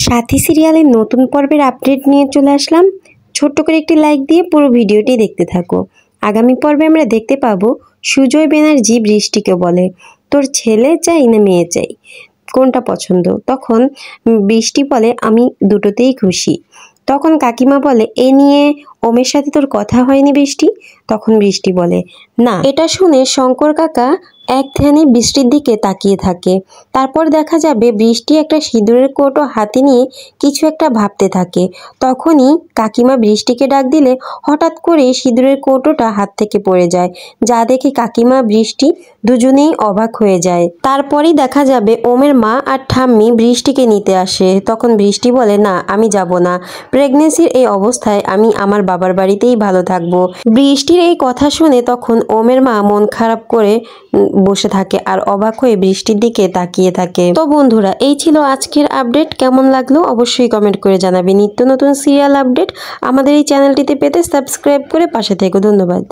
সাথী সিরিয়ালের নতুন পর্বের আপডেট নিয়ে চলে আসলাম। ছোট্ট করে একটি লাইক দিয়ে পুরো ভিডিওটি দেখতে থাকো। আগামী পর্বে আমরা দেখতে পাবো সুজয় ব্যানার্জি বৃষ্টিকে বলে, তোর ছেলে চাই না মেয়ে চাই, কোনটা পছন্দ? তখন বৃষ্টি বলে, আমি দুটোতেই খুশি। তখন কাকিমা বলে, এ নিয়ে ওমের সাথে তোর কথা হয়নি বৃষ্টি? তখন বৃষ্টি বলে, না। এটা শুনে শঙ্কর কাকা এক ধ্যানে বৃষ্টির দিকে তাকিয়ে থাকে। তারপর দেখা যাবে বৃষ্টি একটা সিঁদুরের কৌটো হাতে নিয়ে কিছু একটা ভাবতে থাকে। তখনই কাকিমা বৃষ্টিকে ডাক দিলে হঠাৎ করে সিঁদুরের কৌটোটা হাত থেকে পড়ে যায়, যা দেখে কাকিমা বৃষ্টি দুজনেই অবাক হয়ে যায়। তারপরেই দেখা যাবে ওমের মা আর ঠাম্মি বৃষ্টিকে নিতে আসে। তখন বৃষ্টি বলে, না আমি যাব না, প্রেগনেন্সির এই অবস্থায় আমি আমার বাবার বাড়িতেই ভালো থাকবো। বৃষ্টির এই কথা শুনে তখন ওমের মা মন খারাপ করে বসে থাকে আর অবাক হয়ে বৃষ্টির দিকে তাকিয়ে থাকে। তো বন্ধুরা, এই ছিল আজকের আপডেট। কেমন লাগলো অবশ্যই কমেন্ট করে জানাবে। নিত্য নতুন সিরিয়াল আপডেট আমাদের এই চ্যানেলটিতে পেতে সাবস্ক্রাইব করে পাশে থেকো। ধন্যবাদ।